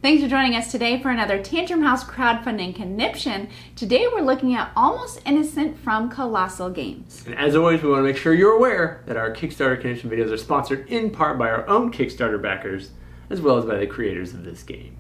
Thanks for joining us today for another Tantrum House crowdfunding conniption. Today we're looking at Almost Innocent from Kolossal Games. And as always, we want to make sure you're aware that our Kickstarter conniption videos are sponsored in part by our own Kickstarter backers, as well as by the creators of this game.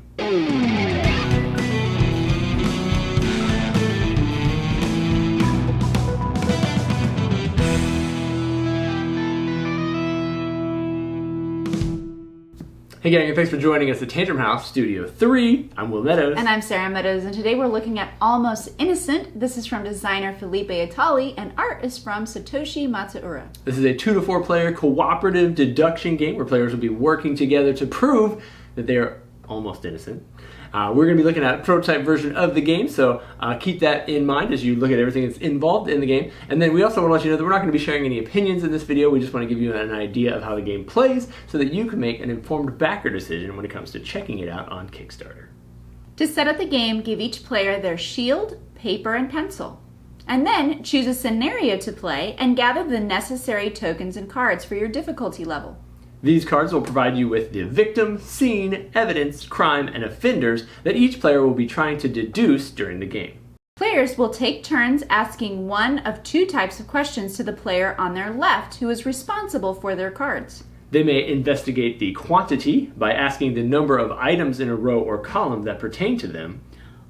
Hey gang, and thanks for joining us at Tantrum House Studio 3. I'm Will Meadows. And I'm Sara Meadows, and today we're looking at Almost Innocent. This is from designer Felipe Itali, and art is from Satoshi Matsuura. This is a 2 to 4 player cooperative deduction game where players will be working together to prove that they are almost innocent. We're going to be looking at a prototype version of the game, so keep that in mind as you look at everything that's involved in the game. And then we also want to let you know that we're not going to be sharing any opinions in this video. We just want to give you an idea of how the game plays so that you can make an informed backer decision when it comes to checking it out on Kickstarter. To set up the game, give each player their shield, paper, and pencil. And then choose a scenario to play and gather the necessary tokens and cards for your difficulty level. These cards will provide you with the victim, scene, evidence, crime, and offenders that each player will be trying to deduce during the game. Players will take turns asking one of two types of questions to the player on their left who is responsible for their cards. They may investigate the quantity by asking the number of items in a row or column that pertain to them.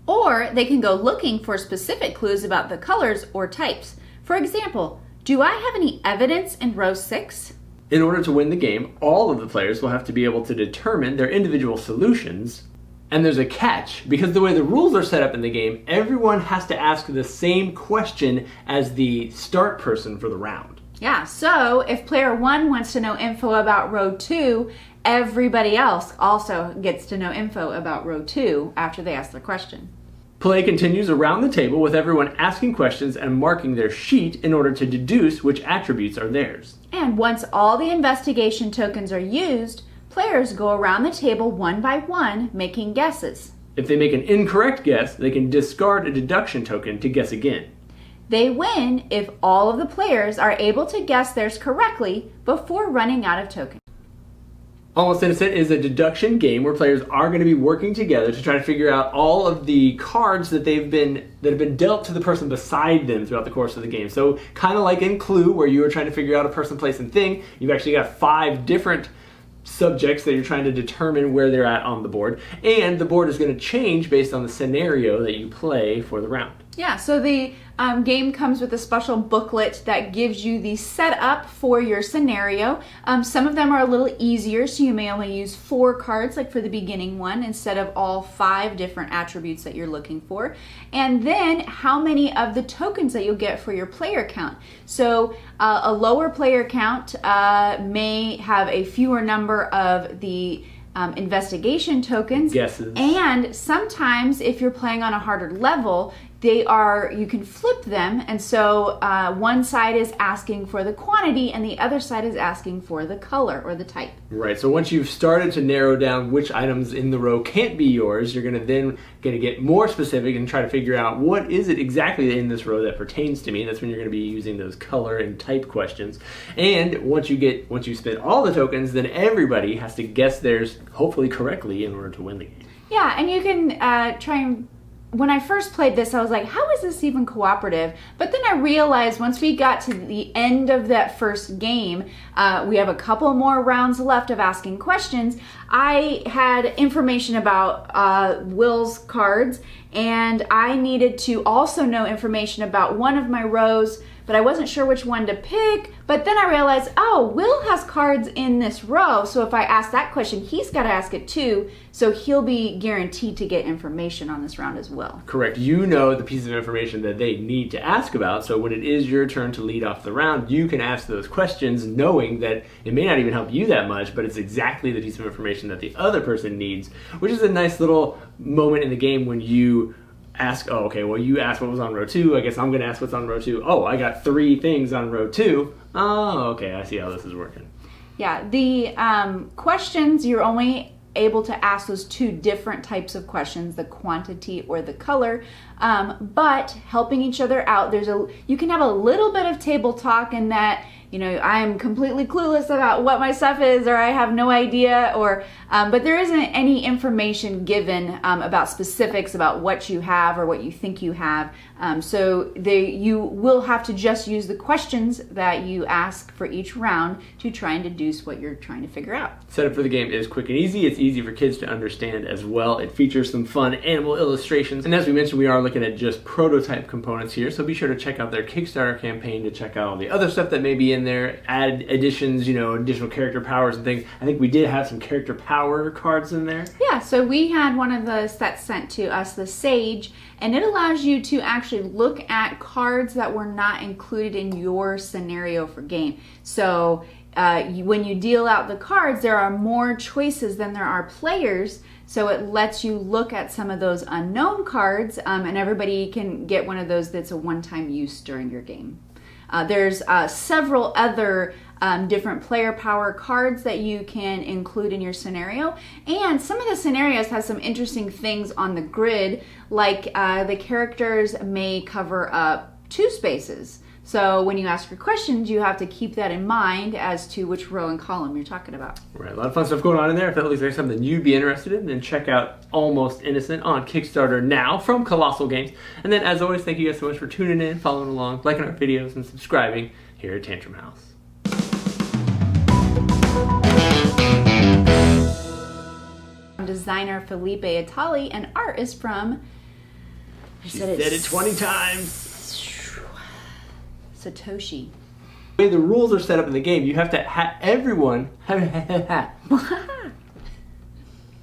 Or they can go looking for specific clues about the colors or types. For example, do I have any evidence in row 6? In order to win the game, all of the players will have to be able to determine their individual solutions. And there's a catch, because the way the rules are set up in the game, everyone has to ask the same question as the start person for the round. Yeah, so if player 1 wants to know info about row 2, everybody else also gets to know info about row 2 after they ask their question. Play continues around the table with everyone asking questions and marking their sheet in order to deduce which attributes are theirs. And once all the investigation tokens are used, players go around the table one by one making guesses. If they make an incorrect guess, they can discard a deduction token to guess again. They win if all of the players are able to guess theirs correctly before running out of tokens. Almost Innocent is a deduction game where players are going to be working together to try to figure out all of the cards that have been dealt to the person beside them throughout the course of the game. So kind of like in Clue, where you were trying to figure out a person, place, and thing, you've actually got 5 different subjects that you're trying to determine where they're at on the board. And the board is going to change based on the scenario that you play for the round. Yeah, so the game comes with a special booklet that gives you the setup for your scenario. Some of them are a little easier, so you may only use 4 cards, like for the beginning one, instead of all 5 different attributes that you're looking for. And then how many of the tokens that you'll get for your player count. So a lower player count may have a fewer number of the investigation tokens. Guesses. And sometimes if you're playing on a harder level, you can flip them, and so one side is asking for the quantity and the other side is asking for the color or the type. Right, so once you've started to narrow down which items in the row can't be yours, you're going to get more specific and try to figure out what is it exactly in this row that pertains to me. That's when you're going to be using those color and type questions. And once you spend all the tokens, then everybody has to guess theirs hopefully correctly in order to win the game. Yeah, and you can try and... When I first played this, I was like, how is this even cooperative? But then I realized once we got to the end of that first game, we have a couple more rounds left of asking questions. I had information about Will's cards, and I needed to also know information about one of my rows, but I wasn't sure which one to pick. But then I realized, oh, Will has cards in this row, so if I ask that question, he's got to ask it too, so he'll be guaranteed to get information on this round as well. Correct. You know the piece of information that they need to ask about, so when it is your turn to lead off the round, you can ask those questions knowing that it may not even help you that much, but it's exactly the piece of information that the other person needs, which is a nice little moment in the game when you ask, oh, okay, well, you asked what was on row 2, I guess I'm going to ask what's on row 2. Oh, I got 3 things on row 2. Oh, okay, I see how this is working. Yeah, the questions, you're only able to ask those 2 different types of questions, the quantity or the color, but helping each other out. You can have a little bit of table talk in that I'm completely clueless about what my stuff is, or I have no idea, or but there isn't any information given about specifics about what you have or what you think you have. So you will have to just use the questions that you ask for each round to try and deduce what you're trying to figure out. Setup for the game is quick and easy. It's easy for kids to understand as well. It features some fun animal illustrations. And as we mentioned, we are looking at just prototype components here. So be sure to check out their Kickstarter campaign to check out all the other stuff that may be in there. Add additions, additional character powers and things. I think we did have some character power cards in there. Yeah, so we had one of the sets sent to us, the Sage, and it allows you to actually look at cards that were not included in your scenario for game. So when you deal out the cards, there are more choices than there are players. So it lets you look at some of those unknown cards, and everybody can get one of those that's a one-time use during your game. There's several other different player power cards that you can include in your scenario, and some of the scenarios have some interesting things on the grid, like the characters may cover up 2 spaces. So when you ask your questions, you have to keep that in mind as to which row and column you're talking about. Right, a lot of fun stuff going on in there. If that looks like something you'd be interested in, then check out Almost Innocent on Kickstarter now from Kolossal Games. And then, as always, thank you guys so much for tuning in, following along, liking our videos, and subscribing here at Tantrum House. Designer Felipe Itali, and art is from... She said it 20 times. Satoshi. The way the rules are set up in the game, you have to have everyone